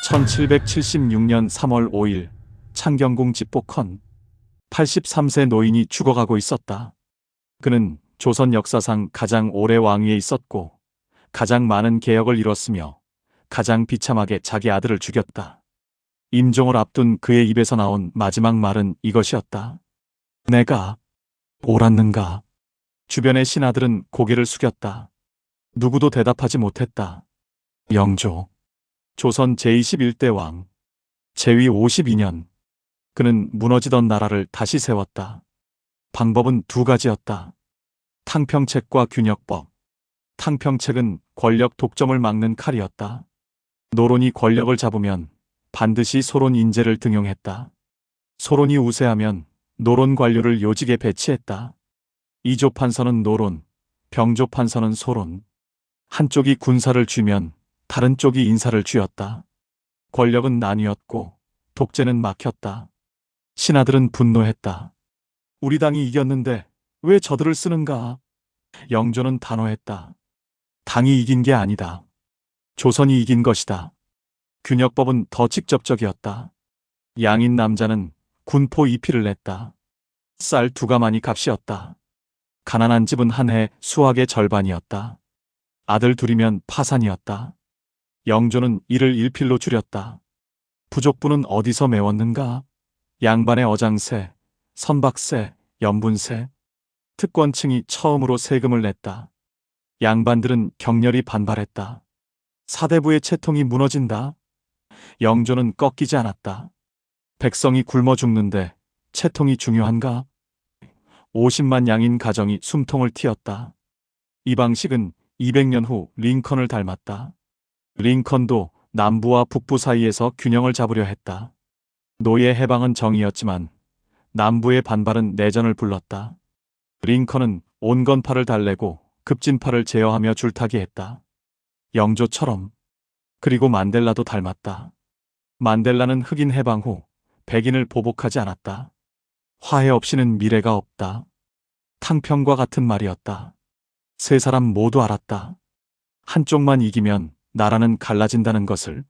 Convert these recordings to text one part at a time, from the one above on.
1776년 3월 5일 창경궁 집복헌 83세 노인이 죽어가고 있었다. 그는 조선 역사상 가장 오래 왕위에 있었고 가장 많은 개혁을 이뤘으며 가장 비참하게 자기 아들을 죽였다. 임종을 앞둔 그의 입에서 나온 마지막 말은 이것이었다. 내가 옳았는가? 주변의 신하들은 고개를 숙였다. 누구도 대답하지 못했다. 영조, 조선 제21대 왕, 재위 52년. 그는 무너지던 나라를 다시 세웠다. 방법은 두 가지였다. 탕평책과 균역법. 탕평책은 권력 독점을 막는 칼이었다. 노론이 권력을 잡으면 반드시 소론 인재를 등용했다. 소론이 우세하면 노론 관료를 요직에 배치했다. 이조판서는 노론, 병조판서는 소론. 한쪽이 군사를 쥐면 다른 쪽이 인사를 쥐었다. 권력은 나뉘었고 독재는 막혔다. 신하들은 분노했다. 우리 당이 이겼는데 왜 저들을 쓰는가? 영조는 단호했다. 당이 이긴 게 아니다. 조선이 이긴 것이다. 균역법은 더 직접적이었다. 양인 남자는 군포 2피를 냈다. 쌀 2가마니 값이었다. 가난한 집은 한 해 수확의 절반이었다. 아들 둘이면 파산이었다. 영조는 이를 1필로 줄였다. 부족부는 어디서 메웠는가? 양반의 어장세, 선박세, 연분세. 특권층이 처음으로 세금을 냈다. 양반들은 격렬히 반발했다. 사대부의 채통이 무너진다. 영조는 꺾이지 않았다. 백성이 굶어 죽는데 채통이 중요한가? 50만 양인 가정이 숨통을 틔었다. 이 방식은 200년 후 링컨을 닮았다. 링컨도 남부와 북부 사이에서 균형을 잡으려 했다. 노예 해방은 정의였지만 남부의 반발은 내전을 불렀다. 링컨은 온건파를 달래고 급진파를 제어하며 줄타기했다. 영조처럼. 그리고 만델라도 닮았다. 만델라는 흑인 해방 후 백인을 보복하지 않았다. 화해 없이는 미래가 없다. 탕평과 같은 말이었다. 세 사람 모두 알았다. 한쪽만 이기면 나라는 갈라진다는 것을.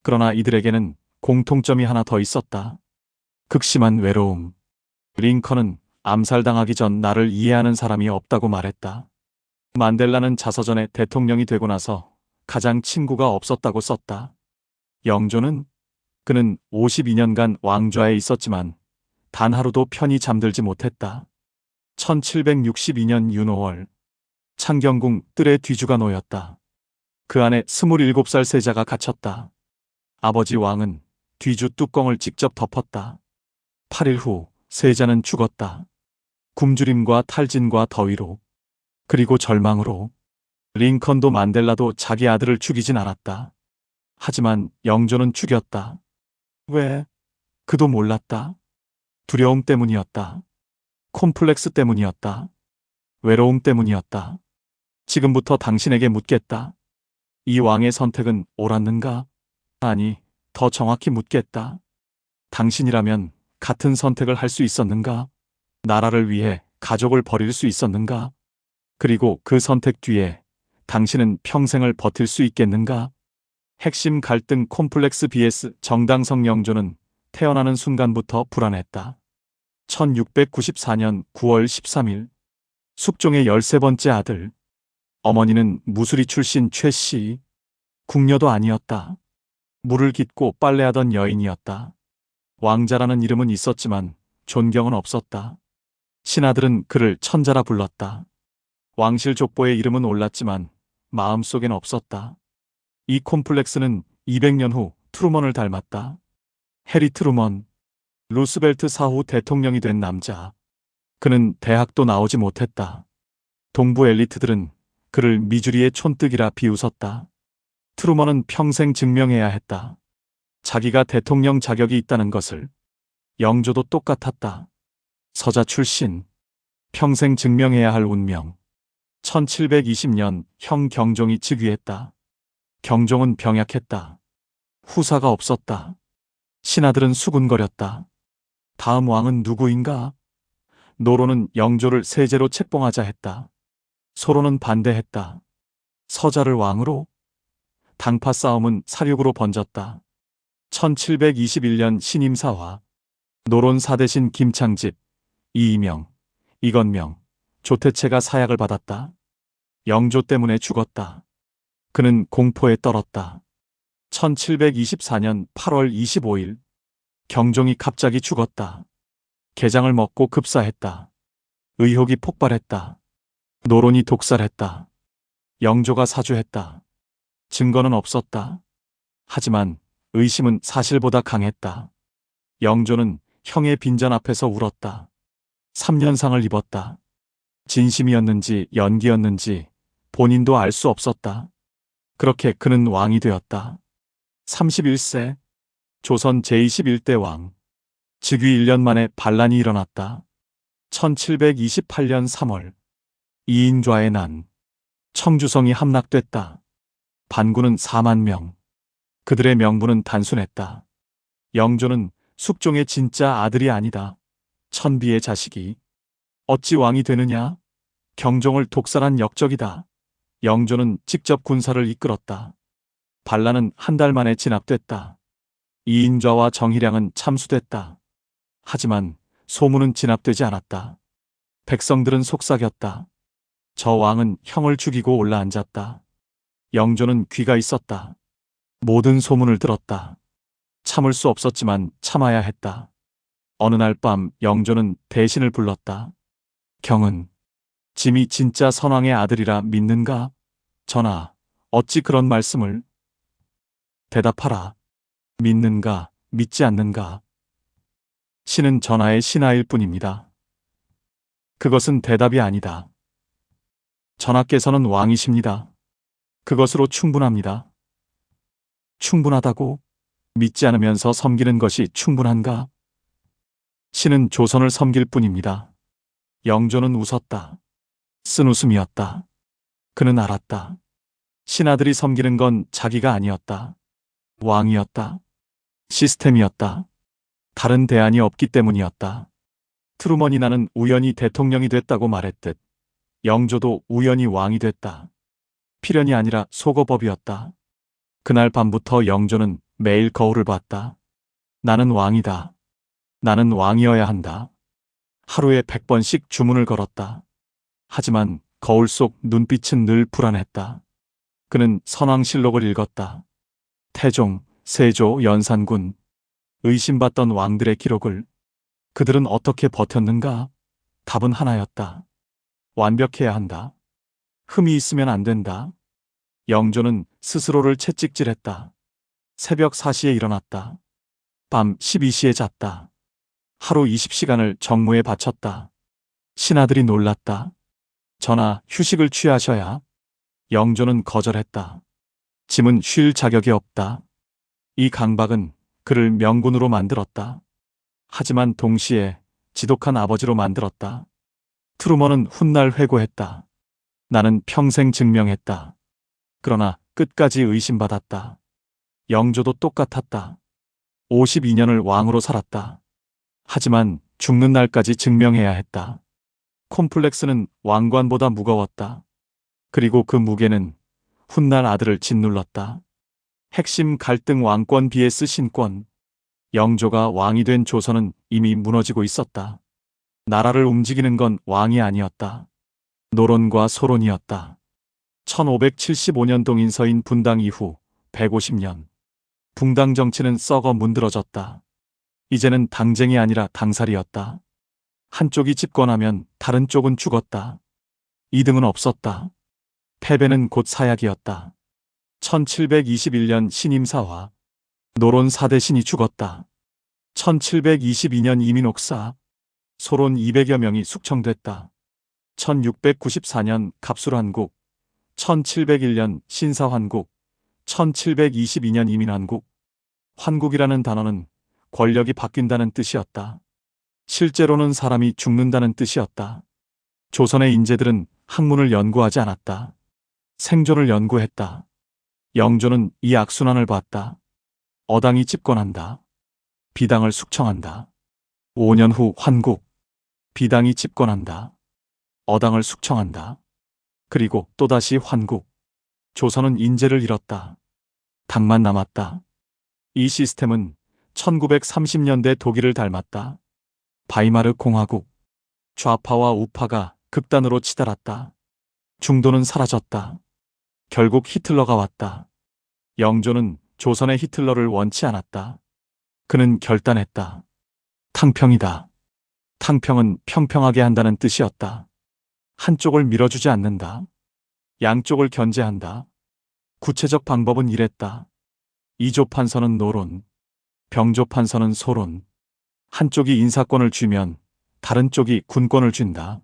그러나 이들에게는 공통점이 하나 더 있었다. 극심한 외로움. 링컨은 암살당하기 전 나를 이해하는 사람이 없다고 말했다. 만델라는 자서전에 대통령이 되고 나서 가장 친구가 없었다고 썼다. 영조는? 그는 52년간 왕좌에 있었지만 단 하루도 편히 잠들지 못했다. 1762년 윤 5월 창경궁 뜰에 뒤주가 놓였다. 그 안에 27살 세자가 갇혔다. 아버지 왕은 뒤주 뚜껑을 직접 덮었다. 8일 후 세자는 죽었다. 굶주림과 탈진과 더위로, 그리고 절망으로. 링컨도 만델라도 자기 아들을 죽이진 않았다. 하지만 영조는 죽였다. 왜? 그도 몰랐다. 두려움 때문이었다. 콤플렉스 때문이었다. 외로움 때문이었다. 지금부터 당신에게 묻겠다. 이 왕의 선택은 옳았는가? 아니, 더 정확히 묻겠다. 당신이라면 같은 선택을 할 수 있었는가? 나라를 위해 가족을 버릴 수 있었는가? 그리고 그 선택 뒤에 당신은 평생을 버틸 수 있겠는가? 핵심 갈등 콤플렉스 vs 정당성. 영조는 태어나는 순간부터 불안했다. 1694년 9월 13일 숙종의 13번째 아들. 어머니는 무수리 출신 최씨. 궁녀도 아니었다. 물을 깃고 빨래하던 여인이었다. 왕자라는 이름은 있었지만 존경은 없었다. 신하들은 그를 천자라 불렀다. 왕실 족보의 이름은 올랐지만 마음속엔 없었다. 이 콤플렉스는 200년 후 트루먼을 닮았다. 해리 트루먼, 루스벨트 사후 대통령이 된 남자. 그는 대학도 나오지 못했다. 동부 엘리트들은 그를 미주리의 촌뜨기라 비웃었다. 트루먼은 평생 증명해야 했다. 자기가 대통령 자격이 있다는 것을. 영조도 똑같았다. 서자 출신. 평생 증명해야 할 운명. 1720년 형 경종이 즉위했다. 경종은 병약했다. 후사가 없었다. 신하들은 수군거렸다. 다음 왕은 누구인가? 노론은 영조를 세제로 책봉하자 했다. 소론은 반대했다. 서자를 왕으로? 당파 싸움은 사륙으로 번졌다. 1721년 신임사화. 노론 사대신 김창집, 이이명, 이건명, 조태채가 사약을 받았다. 영조 때문에 죽었다. 그는 공포에 떨었다. 1724년 8월 25일 경종이 갑자기 죽었다. 게장을 먹고 급사했다. 의혹이 폭발했다. 노론이 독살했다. 영조가 사주했다. 증거는 없었다. 하지만 의심은 사실보다 강했다. 영조는 형의 빈전 앞에서 울었다. 3년상을 입었다. 진심이었는지 연기였는지 본인도 알 수 없었다. 그렇게 그는 왕이 되었다. 31세 조선 제21대 왕. 즉위 1년 만에 반란이 일어났다. 1728년 3월 이인좌의 난. 청주성이 함락됐다. 반군은 4만 명. 그들의 명분은 단순했다. 영조는 숙종의 진짜 아들이 아니다. 천비의 자식이. 어찌 왕이 되느냐? 경종을 독살한 역적이다. 영조는 직접 군사를 이끌었다. 반란은 한 달 만에 진압됐다. 이인좌와 정희량은 참수됐다. 하지만 소문은 진압되지 않았다. 백성들은 속삭였다. 저 왕은 형을 죽이고 올라앉았다. 영조는 귀가 있었다. 모든 소문을 들었다. 참을 수 없었지만 참아야 했다. 어느 날 밤 영조는 대신을 불렀다. 경은, 짐이 진짜 선왕의 아들이라 믿는가? 전하, 어찌 그런 말씀을? 대답하라. 믿는가, 믿지 않는가? 신은 전하의 신하일 뿐입니다. 그것은 대답이 아니다. 전하께서는 왕이십니다. 그것으로 충분합니다. 충분하다고? 믿지 않으면서 섬기는 것이 충분한가? 신은 조선을 섬길 뿐입니다. 영조는 웃었다. 쓴 웃음이었다. 그는 알았다. 신하들이 섬기는 건 자기가 아니었다. 왕이었다. 시스템이었다. 다른 대안이 없기 때문이었다. 트루먼이 나는 우연히 대통령이 됐다고 말했듯 영조도 우연히 왕이 됐다. 필연이 아니라 속어법이었다. 그날 밤부터 영조는 매일 거울을 봤다. 나는 왕이다. 나는 왕이어야 한다. 하루에 100번씩 주문을 걸었다. 하지만 거울 속 눈빛은 늘 불안했다. 그는 선왕실록을 읽었다. 태종, 세조, 연산군, 의심받던 왕들의 기록을. 그들은 어떻게 버텼는가? 답은 하나였다. 완벽해야 한다. 흠이 있으면 안 된다. 영조는 스스로를 채찍질했다. 새벽 4시에 일어났다. 밤 12시에 잤다. 하루 20시간을 정무에 바쳤다. 신하들이 놀랐다. 전하, 휴식을 취하셔야. 영조는 거절했다. 짐은 쉴 자격이 없다. 이 강박은 그를 명군으로 만들었다. 하지만 동시에 지독한 아버지로 만들었다. 트루먼은 훗날 회고했다. 나는 평생 증명했다. 그러나 끝까지 의심받았다. 영조도 똑같았다. 52년을 왕으로 살았다. 하지만 죽는 날까지 증명해야 했다. 콤플렉스는 왕관보다 무거웠다. 그리고 그 무게는 훗날 아들을 짓눌렀다. 핵심 갈등 왕권 vs 신권. 영조가 왕이 된 조선은 이미 무너지고 있었다. 나라를 움직이는 건 왕이 아니었다. 노론과 소론이었다. 1575년 동인서인 분당 이후 150년. 붕당 정치는 썩어 문드러졌다. 이제는 당쟁이 아니라 당살이었다. 한쪽이 집권하면 다른 쪽은 죽었다. 이등은 없었다. 패배는 곧 사약이었다. 1721년 신임사화. 노론 사대신이 죽었다. 1722년 이민옥사. 소론 200여 명이 숙청됐다. 1694년 갑술환국. 1701년 신사환국. 1722년 이민환국. 환국이라는 단어는 권력이 바뀐다는 뜻이었다. 실제로는 사람이 죽는다는 뜻이었다. 조선의 인재들은 학문을 연구하지 않았다. 생존을 연구했다. 영조는 이 악순환을 봤다. 어당이 집권한다. 비당을 숙청한다. 5년 후 환국. 비당이 집권한다. 어당을 숙청한다. 그리고 또다시 환국. 조선은 인재를 잃었다. 당만 남았다. 이 시스템은 1930년대 독일을 닮았다. 바이마르 공화국. 좌파와 우파가 극단으로 치달았다. 중도는 사라졌다. 결국 히틀러가 왔다. 영조는 조선의 히틀러를 원치 않았다. 그는 결단했다. 탕평이다. 탕평은 평평하게 한다는 뜻이었다. 한쪽을 밀어주지 않는다. 양쪽을 견제한다. 구체적 방법은 이랬다. 이조판서는 노론, 병조판서는 소론. 한쪽이 인사권을 쥐면 다른 쪽이 군권을 쥔다.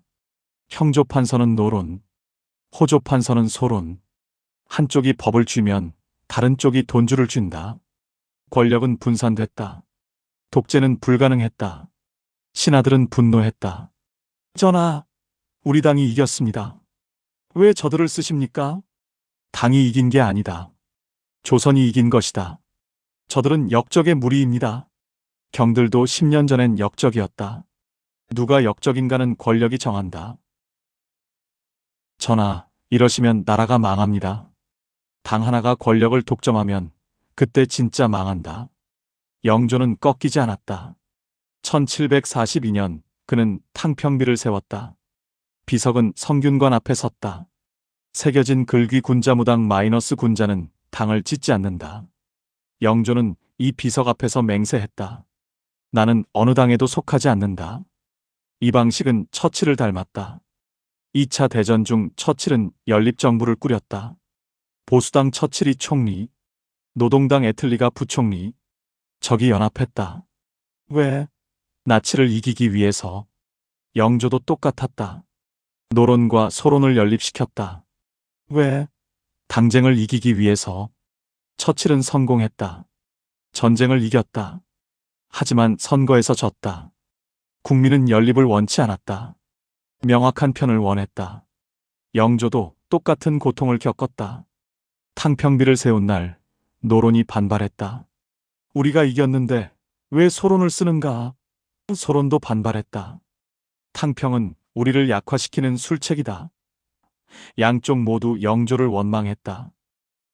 형조판서는 노론, 호조판서는 소론. 한쪽이 법을 쥐면 다른 쪽이 돈줄을 쥔다. 권력은 분산됐다. 독재는 불가능했다. 신하들은 분노했다. 전하, 우리 당이 이겼습니다. 왜 저들을 쓰십니까? 당이 이긴 게 아니다. 조선이 이긴 것이다. 저들은 역적의 무리입니다. 경들도 10년 전엔 역적이었다. 누가 역적인가는 권력이 정한다. 전하, 이러시면 나라가 망합니다. 당 하나가 권력을 독점하면 그때 진짜 망한다. 영조는 꺾이지 않았다. 1742년 그는 탕평비를 세웠다. 비석은 성균관 앞에 섰다. 새겨진 글귀 군자무당 마이너스 군자는 당을 찢지 않는다. 영조는 이 비석 앞에서 맹세했다. 나는 어느 당에도 속하지 않는다. 이 방식은 처칠을 닮았다. 2차 대전 중 처칠은 연립정부를 꾸렸다. 보수당 처칠이 총리, 노동당 애틀리가 부총리. 적이 연합했다. 왜? 나치를 이기기 위해서. 영조도 똑같았다. 노론과 소론을 연립시켰다. 왜? 당쟁을 이기기 위해서. 처칠은 성공했다. 전쟁을 이겼다. 하지만 선거에서 졌다. 국민은 연립을 원치 않았다. 명확한 편을 원했다. 영조도 똑같은 고통을 겪었다. 탕평비를 세운 날 노론이 반발했다. 우리가 이겼는데 왜 소론을 쓰는가? 소론도 반발했다. 탕평은 우리를 약화시키는 술책이다. 양쪽 모두 영조를 원망했다.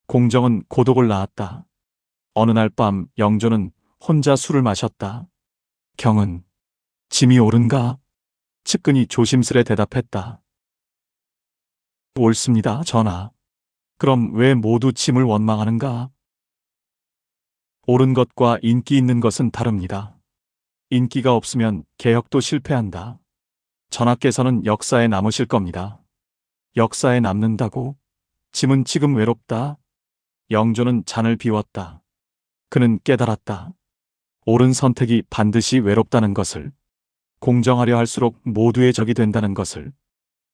공정은 고독을 낳았다. 어느 날 밤 영조는 혼자 술을 마셨다. 경은 짐이 옳은가? 측근이 조심스레 대답했다. 옳습니다, 전하. 그럼 왜 모두 짐을 원망하는가? 옳은 것과 인기 있는 것은 다릅니다. 인기가 없으면 개혁도 실패한다. 전하께서는 역사에 남으실 겁니다. 역사에 남는다고? 짐은 지금 외롭다. 영조는 잔을 비웠다. 그는 깨달았다. 옳은 선택이 반드시 외롭다는 것을. 공정하려 할수록 모두의 적이 된다는 것을.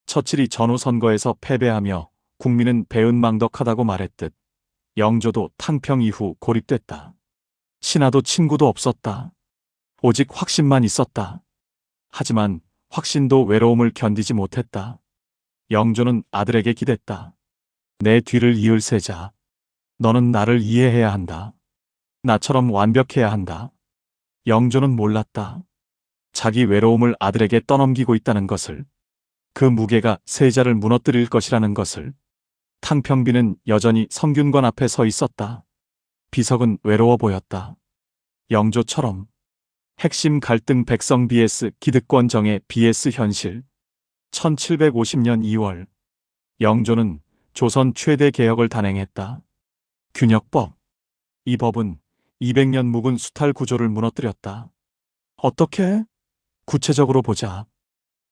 처칠이 전후 선거에서 패배하며 국민은 배은망덕하다고 말했듯 영조도 탕평 이후 고립됐다. 신하도 친구도 없었다. 오직 확신만 있었다. 하지만 확신도 외로움을 견디지 못했다. 영조는 아들에게 기댔다. 내 뒤를 이을 세자. 너는 나를 이해해야 한다. 나처럼 완벽해야 한다. 영조는 몰랐다. 자기 외로움을 아들에게 떠넘기고 있다는 것을. 그 무게가 세자를 무너뜨릴 것이라는 것을. 탕평비는 여전히 성균관 앞에 서 있었다. 비석은 외로워 보였다. 영조처럼. 핵심 갈등 백성 vs 기득권 정의 vs 현실. 1750년 2월 영조는 조선 최대 개혁을 단행했다. 균역법. 이 법은 200년 묵은 수탈 구조를 무너뜨렸다. 어떻게? 구체적으로 보자.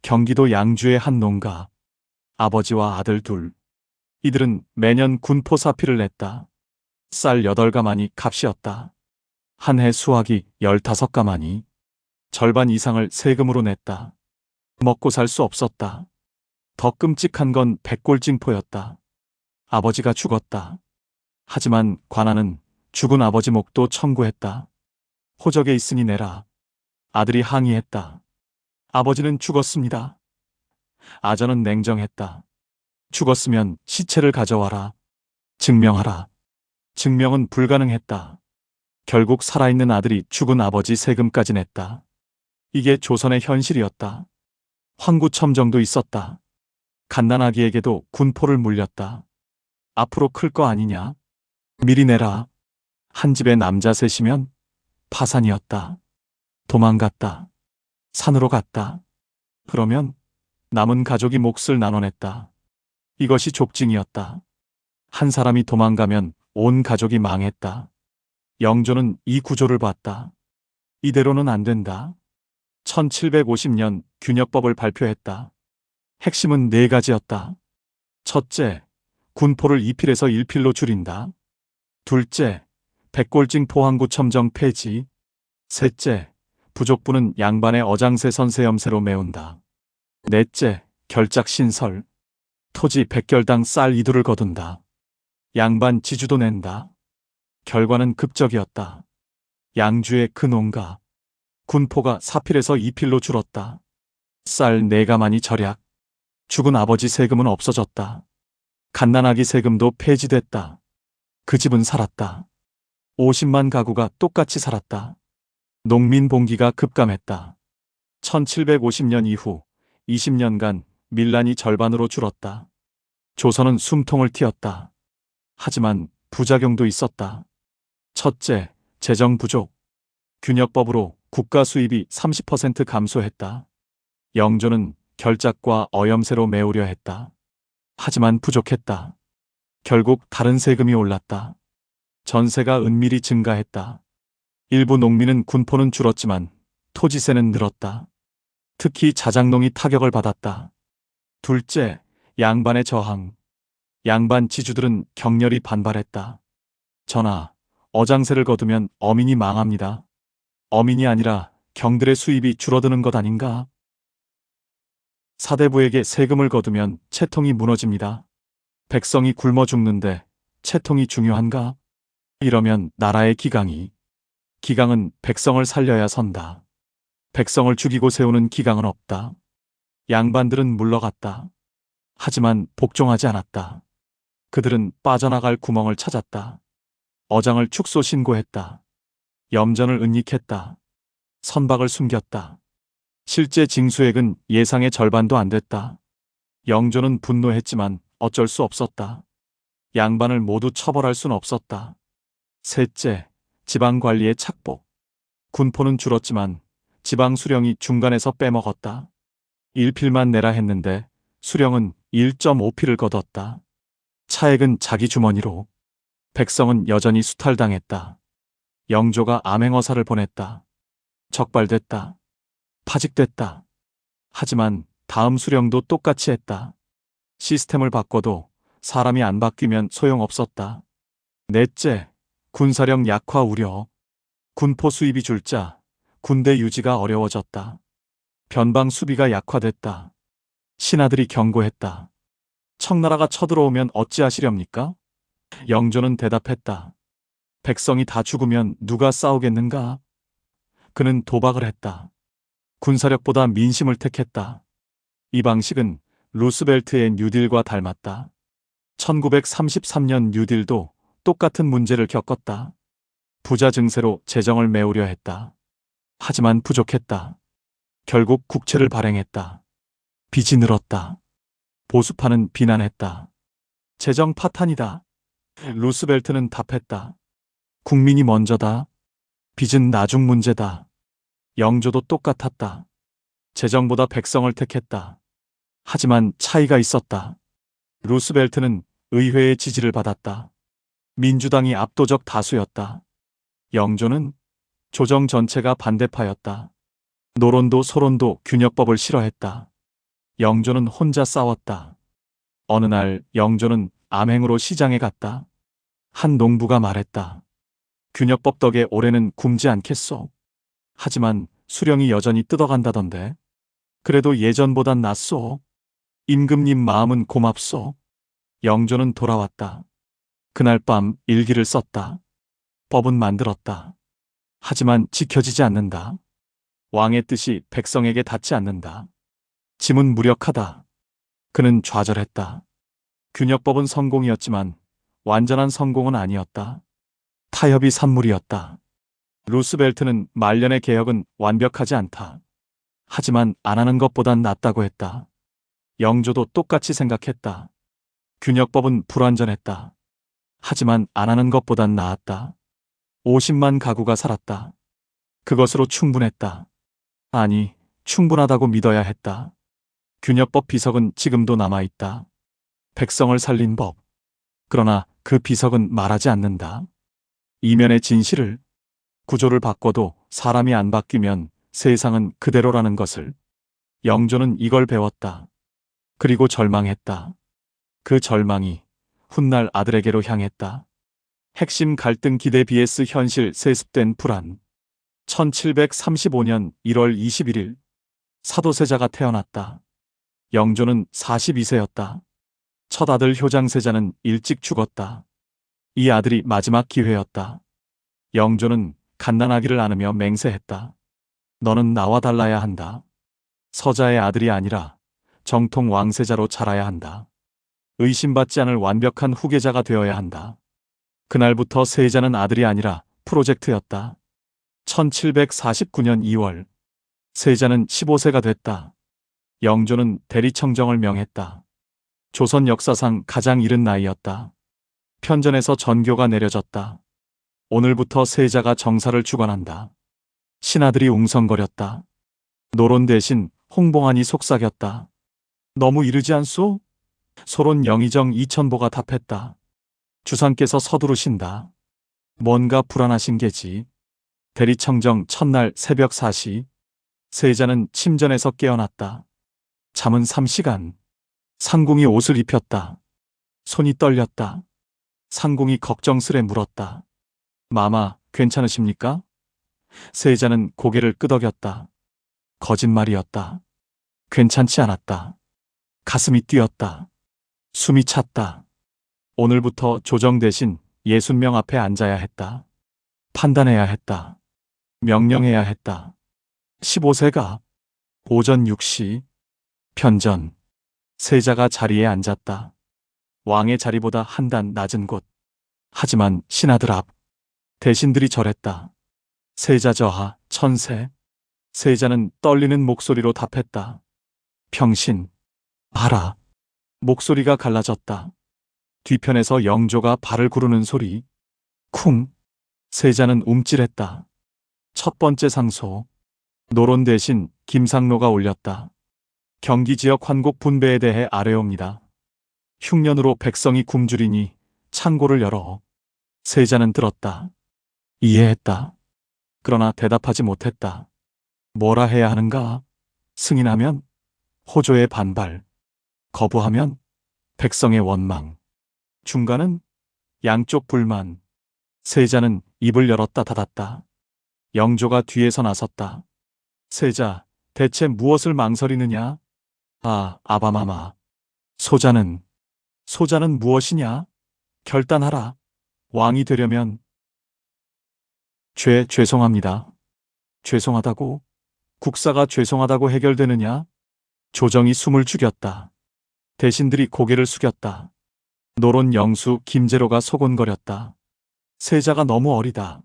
경기도 양주의 한 농가. 아버지와 아들 둘. 이들은 매년 군포 사피를 냈다. 쌀 8가마니 값이었다. 한 해 수확이 15가마니. 절반 이상을 세금으로 냈다. 먹고 살 수 없었다. 더 끔찍한 건 백골징포였다. 아버지가 죽었다. 하지만 관아는 죽은 아버지 목도 청구했다. 호적에 있으니 내라. 아들이 항의했다. 아버지는 죽었습니다. 아전은 냉정했다. 죽었으면 시체를 가져와라. 증명하라. 증명은 불가능했다. 결국 살아있는 아들이 죽은 아버지 세금까지 냈다. 이게 조선의 현실이었다. 황구첨정도 있었다. 갓난아기에게도 군포를 물렸다. 앞으로 클 거 아니냐? 미리 내라. 한 집에 남자 셋이면 파산이었다. 도망갔다. 산으로 갔다. 그러면 남은 가족이 몫을 나눠냈다. 이것이 족징이었다. 한 사람이 도망가면 온 가족이 망했다. 영조는 이 구조를 봤다. 이대로는 안 된다. 1750년 균역법을 발표했다. 핵심은 네 가지였다. 첫째, 군포를 2필에서 1필로 줄인다. 둘째, 백골징 포항구 첨정 폐지. 셋째, 부족부는 양반의 어장세 선세염세로 메운다. 넷째, 결작 신설. 토지 100결당 쌀 2두를 거둔다. 양반 지주도 낸다. 결과는 극적이었다. 양주의 그 농가, 군포가 4필에서 2필로 줄었다. 쌀 4가마니 절약. 죽은 아버지 세금은 없어졌다. 갓난아기 세금도 폐지됐다. 그 집은 살았다. 50만 가구가 똑같이 살았다. 농민 봉기가 급감했다. 1750년 이후 20년간 밀란이 절반으로 줄었다. 조선은 숨통을 틔었다. 하지만 부작용도 있었다. 첫째, 재정 부족. 균역법으로 국가 수입이 30% 감소했다. 영조는 결작과 어염세로 메우려 했다. 하지만 부족했다. 결국 다른 세금이 올랐다. 전세가 은밀히 증가했다. 일부 농민은 군포는 줄었지만 토지세는 늘었다. 특히 자작농이 타격을 받았다. 둘째, 양반의 저항. 양반 지주들은 격렬히 반발했다. 전하, 어장세를 거두면 어민이 망합니다. 어민이 아니라 경들의 수입이 줄어드는 것 아닌가? 사대부에게 세금을 거두면 채통이 무너집니다. 백성이 굶어 죽는데 채통이 중요한가? 이러면 나라의 기강은 백성을 살려야 선다. 백성을 죽이고 세우는 기강은 없다. 양반들은 물러갔다. 하지만 복종하지 않았다. 그들은 빠져나갈 구멍을 찾았다. 어장을 축소 신고했다. 염전을 은닉했다. 선박을 숨겼다. 실제 징수액은 예상의 절반도 안 됐다. 영조는 분노했지만 어쩔 수 없었다. 양반을 모두 처벌할 순 없었다. 셋째, 지방관리의 착복. 군포는 줄었지만 지방 수령이 중간에서 빼먹었다. 1필만 내라 했는데 수령은 1.5필을 거뒀다. 차액은 자기 주머니로. 백성은 여전히 수탈당했다. 영조가 암행어사를 보냈다. 적발됐다. 파직됐다. 하지만 다음 수령도 똑같이 했다. 시스템을 바꿔도 사람이 안 바뀌면 소용없었다. 넷째, 군사력 약화 우려. 군포 수입이 줄자 군대 유지가 어려워졌다. 변방 수비가 약화됐다. 신하들이 경고했다. 청나라가 쳐들어오면 어찌하시렵니까? 영조는 대답했다. 백성이 다 죽으면 누가 싸우겠는가? 그는 도박을 했다. 군사력보다 민심을 택했다. 이 방식은 루스벨트의 뉴딜과 닮았다. 1933년 뉴딜도 똑같은 문제를 겪었다. 부자 증세로 재정을 메우려 했다. 하지만 부족했다. 결국 국채를 발행했다. 빚이 늘었다. 보수파는 비난했다. 재정 파탄이다. 루스벨트는 답했다. 국민이 먼저다. 빚은 나중 문제다. 영조도 똑같았다. 재정보다 백성을 택했다. 하지만 차이가 있었다. 루스벨트는 의회의 지지를 받았다. 민주당이 압도적 다수였다. 영조는 조정 전체가 반대파였다. 노론도 소론도 균역법을 싫어했다. 영조는 혼자 싸웠다. 어느 날 영조는 암행으로 시장에 갔다. 한 농부가 말했다. 균역법 덕에 올해는 굶지 않겠소. 하지만 수령이 여전히 뜯어간다던데. 그래도 예전보단 낫소. 임금님 마음은 고맙소. 영조는 돌아왔다. 그날 밤 일기를 썼다. 법은 만들었다. 하지만 지켜지지 않는다. 왕의 뜻이 백성에게 닿지 않는다. 짐은 무력하다. 그는 좌절했다. 균역법은 성공이었지만 완전한 성공은 아니었다. 타협이 산물이었다. 루스벨트는 말년의 개혁은 완벽하지 않다. 하지만 안 하는 것보단 낫다고 했다. 영조도 똑같이 생각했다. 균역법은 불완전했다. 하지만 안 하는 것보단 나았다. 50만 가구가 살았다. 그것으로 충분했다. 아니, 충분하다고 믿어야 했다. 균역법 비석은 지금도 남아있다. 백성을 살린 법. 그러나 그 비석은 말하지 않는다. 이면의 진실을, 구조를 바꿔도 사람이 안 바뀌면 세상은 그대로라는 것을. 영조는 이걸 배웠다. 그리고 절망했다. 그 절망이 훗날 아들에게로 향했다. 핵심 갈등 기대 vs 현실 세습된 불안. 1735년 1월 21일 사도세자가 태어났다. 영조는 42세였다. 첫 아들 효장세자는 일찍 죽었다. 이 아들이 마지막 기회였다. 영조는 갓난아기를 안으며 맹세했다. 너는 나와 달라야 한다. 서자의 아들이 아니라 정통 왕세자로 자라야 한다. 의심받지 않을 완벽한 후계자가 되어야 한다. 그날부터 세자는 아들이 아니라 프로젝트였다. 1749년 2월 세자는 15세가 됐다. 영조는 대리청정을 명했다. 조선 역사상 가장 이른 나이였다. 편전에서 전교가 내려졌다. 오늘부터 세자가 정사를 주관한다. 신하들이 웅성거렸다. 노론 대신 홍봉안이 속삭였다. 너무 이르지 않소? 소론 영의정 이천보가 답했다. 주상께서 서두르신다. 뭔가 불안하신 게지. 대리청정 첫날 새벽 4시 세자는 침전에서 깨어났다. 잠은 3시간. 상궁이 옷을 입혔다. 손이 떨렸다. 상궁이 걱정스레 물었다. 마마, 괜찮으십니까? 세자는 고개를 끄덕였다. 거짓말이었다. 괜찮지 않았다. 가슴이 뛰었다. 숨이 찼다. 오늘부터 조정 대신 60명 앞에 앉아야 했다. 판단해야 했다. 명령해야 했다. 15세가 오전 6시 편전. 세자가 자리에 앉았다. 왕의 자리보다 한 단 낮은 곳. 하지만 신하들 앞. 대신들이 절했다. 세자 저하 천세. 세자는 떨리는 목소리로 답했다. 평신. 봐라. 목소리가 갈라졌다. 뒤편에서 영조가 발을 구르는 소리. 쿵. 세자는 움찔했다. 첫 번째 상소. 노론 대신 김상로가 올렸다. 경기 지역 환곡 분배에 대해 아뢰옵니다. 흉년으로 백성이 굶주리니 창고를 열어. 세자는 들었다. 이해했다. 그러나 대답하지 못했다. 뭐라 해야 하는가? 승인하면 호조의 반발. 거부하면 백성의 원망. 중간은 양쪽 불만. 세자는 입을 열었다 닫았다. 영조가 뒤에서 나섰다. 세자, 대체 무엇을 망설이느냐? 아, 아바마마. 소자는 무엇이냐? 결단하라. 왕이 되려면. 죄송합니다. 죄송하다고? 국사가 죄송하다고 해결되느냐? 조정이 숨을 죽였다. 대신들이 고개를 숙였다. 노론 영수 김제로가 소곤거렸다. 세자가 너무 어리다.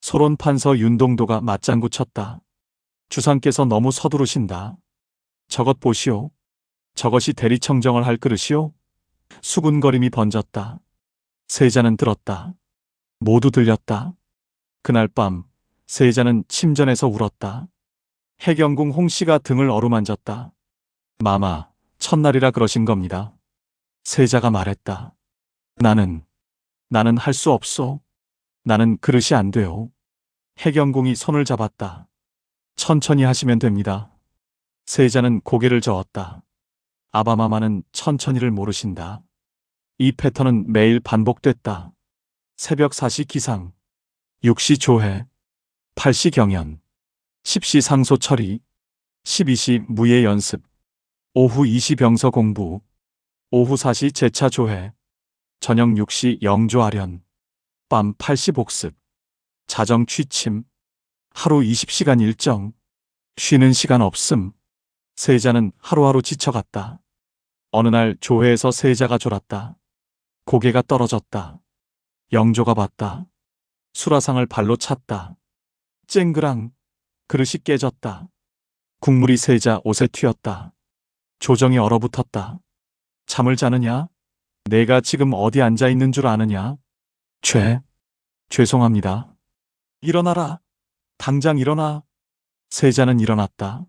소론 판서 윤동도가 맞장구 쳤다. 주상께서 너무 서두르신다. 저것 보시오. 저것이 대리청정을 할 그릇이오? 수군거림이 번졌다. 세자는 들었다. 모두 들렸다. 그날 밤 세자는 침전에서 울었다. 해경궁 홍씨가 등을 어루만졌다. 마마, 첫날이라 그러신 겁니다. 세자가 말했다. 나는 할 수 없소. 나는 그릇이 안 돼요. 해경궁이 손을 잡았다. 천천히 하시면 됩니다. 세자는 고개를 저었다. 아바마마는 천천히를 모르신다. 이 패턴은 매일 반복됐다. 새벽 4시 기상, 6시 조회, 8시 경연, 10시 상소 처리, 12시 무예 연습, 오후 2시 병서 공부, 오후 4시 제차 조회, 저녁 6시 영조 아련, 밤 8시 복습, 자정 취침, 하루 20시간 일정, 쉬는 시간 없음. 세자는 하루하루 지쳐갔다. 어느 날 조회에서 세자가 졸았다. 고개가 떨어졌다. 영조가 봤다. 수라상을 발로 찼다. 쨍그랑 그릇이 깨졌다. 국물이 세자 옷에 튀었다. 조정이 얼어붙었다. 잠을 자느냐? 내가 지금 어디 앉아 있는 줄 아느냐? 죄송합니다. 일어나라. 당장 일어나. 세자는 일어났다.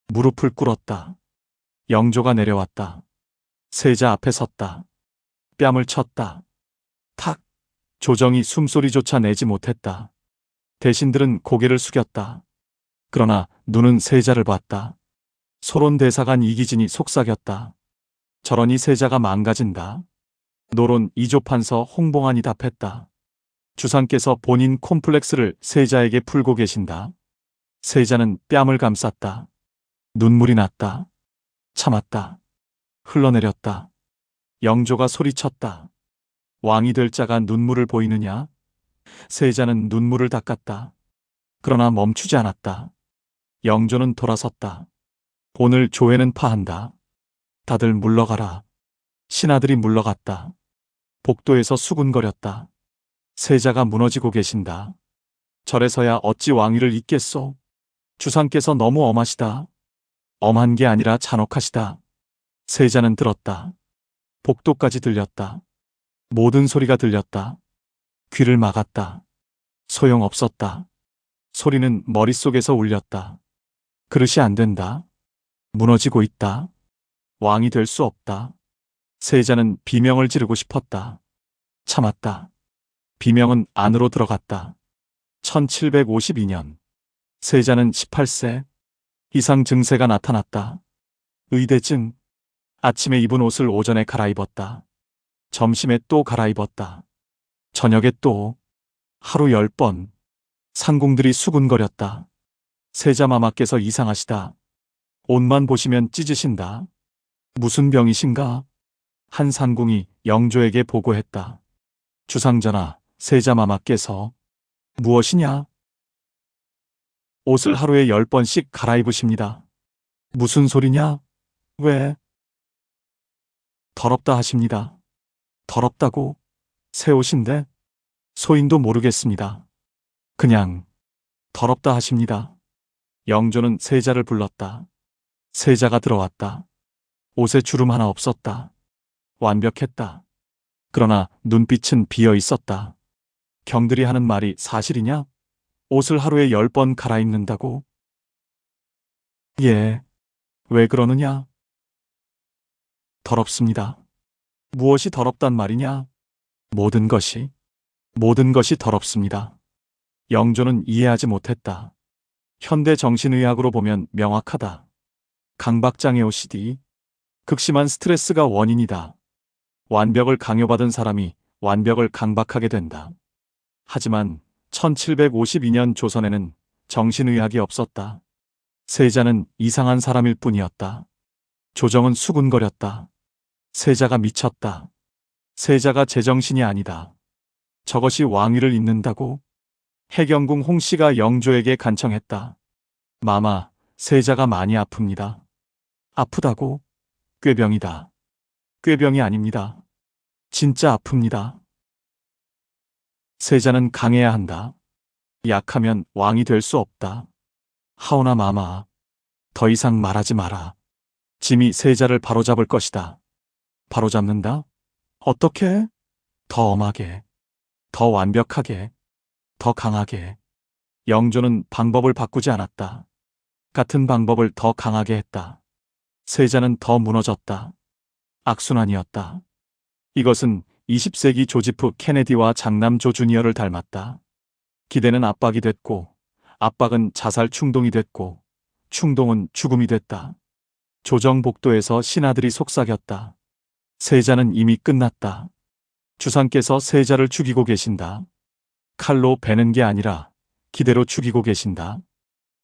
무릎을 꿇었다. 영조가 내려왔다. 세자 앞에 섰다. 뺨을 쳤다. 탁! 조정이 숨소리조차 내지 못했다. 대신들은 고개를 숙였다. 그러나 눈은 세자를 봤다. 소론대사간 이기진이 속삭였다. 저러니 세자가 망가진다. 노론 이조판서 홍봉안이 답했다. 주상께서 본인 콤플렉스를 세자에게 풀고 계신다. 세자는 뺨을 감쌌다. 눈물이 났다. 참았다. 흘러내렸다. 영조가 소리쳤다. 왕이 될 자가 눈물을 보이느냐? 세자는 눈물을 닦았다. 그러나 멈추지 않았다. 영조는 돌아섰다. 오늘 조회는 파한다. 다들 물러가라. 신하들이 물러갔다. 복도에서 수군거렸다. 세자가 무너지고 계신다. 절에서야 어찌 왕위를 잇겠소? 주상께서 너무 엄하시다. 엄한 게 아니라 잔혹하시다. 세자는 들었다. 복도까지 들렸다. 모든 소리가 들렸다. 귀를 막았다. 소용없었다. 소리는 머릿속에서 울렸다. 그릇이 안 된다. 무너지고 있다. 왕이 될 수 없다. 세자는 비명을 지르고 싶었다. 참았다. 비명은 안으로 들어갔다. 1752년. 세자는 18세. 이상 증세가 나타났다. 의대증. 아침에 입은 옷을 오전에 갈아입었다. 점심에 또 갈아입었다. 저녁에 또. 하루 10번. 상궁들이 수군거렸다. 세자마마께서 이상하시다. 옷만 보시면 찢으신다. 무슨 병이신가? 한 상궁이 영조에게 보고했다. 주상전하, 세자마마께서. 무엇이냐? 옷을 하루에 10번씩 갈아입으십니다. 무슨 소리냐? 왜? 더럽다 하십니다. 더럽다고? 새 옷인데? 소인도 모르겠습니다. 그냥 더럽다 하십니다. 영조는 세자를 불렀다. 세자가 들어왔다. 옷에 주름 하나 없었다. 완벽했다. 그러나 눈빛은 비어 있었다. 경들이 하는 말이 사실이냐? 옷을 하루에 10번 갈아입는다고? 예. 왜 그러느냐? 더럽습니다. 무엇이 더럽단 말이냐? 모든 것이 더럽습니다. 영조는 이해하지 못했다. 현대 정신의학으로 보면 명확하다. 강박장애 OCD. 극심한 스트레스가 원인이다. 완벽을 강요받은 사람이 완벽을 강박하게 된다. 하지만 1752년 조선에는 정신의학이 없었다. 세자는 이상한 사람일 뿐이었다. 조정은 수군거렸다. 세자가 미쳤다. 세자가 제정신이 아니다. 저것이 왕위를 잇는다고? 해경궁 홍씨가 영조에게 간청했다. 마마, 세자가 많이 아픕니다. 아프다고? 꾀병이다. 꾀병이 아닙니다. 진짜 아픕니다. 세자는 강해야 한다. 약하면 왕이 될 수 없다. 하오나 마마, 더 이상 말하지 마라. 짐이 세자를 바로잡을 것이다. 바로잡는다? 어떻게? 더 엄하게, 더 완벽하게, 더 강하게. 영조는 방법을 바꾸지 않았다. 같은 방법을 더 강하게 했다. 세자는 더 무너졌다. 악순환이었다. 이것은 20세기 조지프 케네디와 장남 조 주니어를 닮았다. 기대는 압박이 됐고, 압박은 자살 충동이 됐고, 충동은 죽음이 됐다. 조정복도에서 신하들이 속삭였다. 세자는 이미 끝났다. 주상께서 세자를 죽이고 계신다. 칼로 베는 게 아니라 기대로 죽이고 계신다.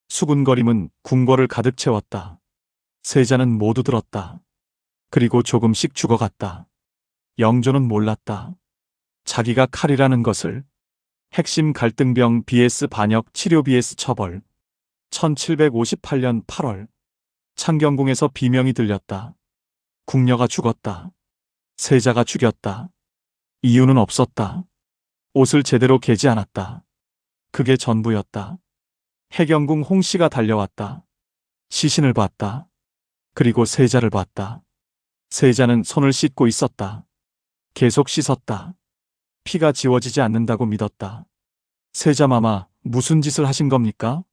수군거림은 궁궐을 가득 채웠다. 세자는 모두 들었다. 그리고 조금씩 죽어갔다. 영조는 몰랐다. 자기가 칼이라는 것을. 핵심 갈등병 BS 반역 치료 BS 처벌. 1758년 8월. 창경궁에서 비명이 들렸다. 궁녀가 죽었다. 세자가 죽였다. 이유는 없었다. 옷을 제대로 개지 않았다. 그게 전부였다. 해경궁 홍씨가 달려왔다. 시신을 봤다. 그리고 세자를 봤다. 세자는 손을 씻고 있었다. 계속 씻었다. 피가 지워지지 않는다고 믿었다. 세자마마, 무슨 짓을 하신 겁니까?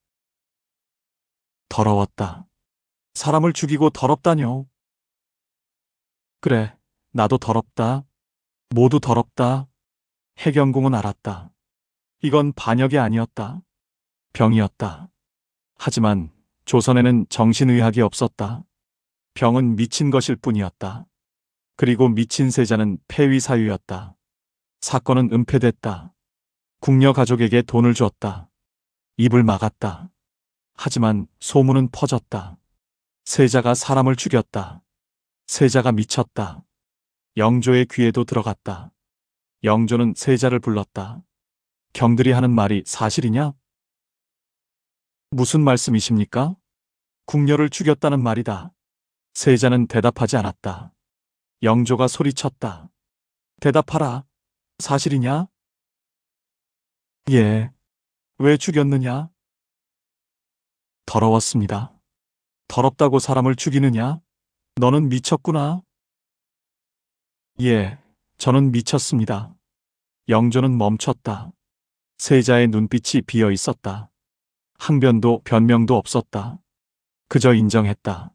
더러웠다. 사람을 죽이고 더럽다뇨. 그래, 나도 더럽다. 모두 더럽다. 해경궁은 알았다. 이건 반역이 아니었다. 병이었다. 하지만 조선에는 정신의학이 없었다. 병은 미친 것일 뿐이었다. 그리고 미친 세자는 폐위 사유였다. 사건은 은폐됐다. 궁녀 가족에게 돈을 줬다. 입을 막았다. 하지만 소문은 퍼졌다. 세자가 사람을 죽였다. 세자가 미쳤다. 영조의 귀에도 들어갔다. 영조는 세자를 불렀다. 경들이 하는 말이 사실이냐? 무슨 말씀이십니까? 궁녀를 죽였다는 말이다. 세자는 대답하지 않았다. 영조가 소리쳤다. 대답하라. 사실이냐? 예. 왜 죽였느냐? 더러웠습니다. 더럽다고 사람을 죽이느냐? 너는 미쳤구나. 예, 저는 미쳤습니다. 영조는 멈췄다. 세자의 눈빛이 비어 있었다. 항변도 변명도 없었다. 그저 인정했다.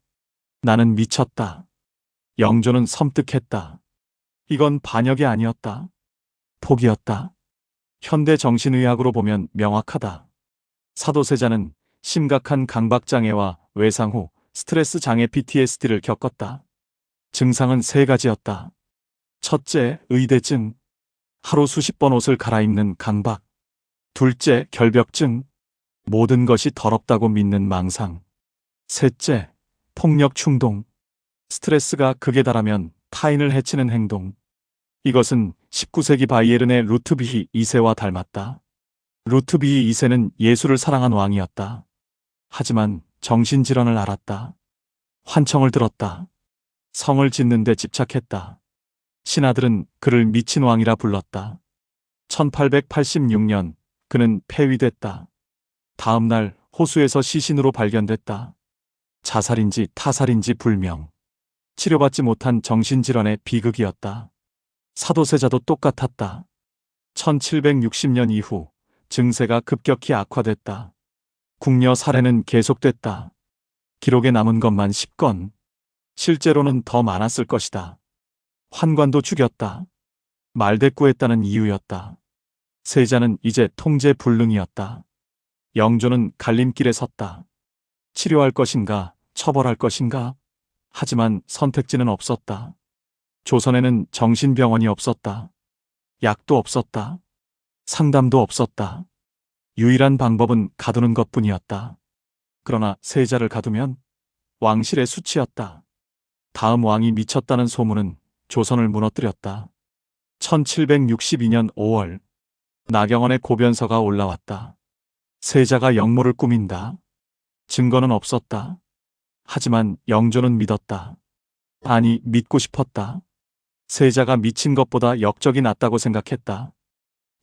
나는 미쳤다. 영조는 섬뜩했다. 이건 반역이 아니었다. 포기였다. 현대 정신의학으로 보면 명확하다. 사도세자는 심각한 강박장애와 외상 후 스트레스 장애 PTSD를 겪었다. 증상은 세 가지였다. 첫째, 의대증. 하루 수십 번 옷을 갈아입는 강박. 둘째, 결벽증. 모든 것이 더럽다고 믿는 망상. 셋째, 폭력 충동. 스트레스가 극에 달하면 타인을 해치는 행동. 이것은 19세기 바이에른의 루트비히 2세와 닮았다. 루트비히 2세는 예술을 사랑한 왕이었다. 하지만 정신질환을 앓았다. 환청을 들었다. 성을 짓는 데 집착했다. 신하들은 그를 미친 왕이라 불렀다. 1886년 그는 폐위됐다. 다음 날 호수에서 시신으로 발견됐다. 자살인지 타살인지 불명. 치료받지 못한 정신질환의 비극이었다. 사도세자도 똑같았다. 1760년 이후 증세가 급격히 악화됐다. 궁녀 살해는 계속됐다. 기록에 남은 것만 10건. 실제로는 더 많았을 것이다. 환관도 죽였다. 말대꾸했다는 이유였다. 세자는 이제 통제 불능이었다. 영조는 갈림길에 섰다. 치료할 것인가, 처벌할 것인가? 하지만 선택지는 없었다. 조선에는 정신병원이 없었다. 약도 없었다. 상담도 없었다. 유일한 방법은 가두는 것뿐이었다. 그러나 세자를 가두면 왕실의 수치였다. 다음 왕이 미쳤다는 소문은 조선을 무너뜨렸다. 1762년 5월 나경원의 고변서가 올라왔다. 세자가 역모를 꾸민다. 증거는 없었다. 하지만 영조는 믿었다. 아니, 믿고 싶었다. 세자가 미친 것보다 역적이 낫다고 생각했다.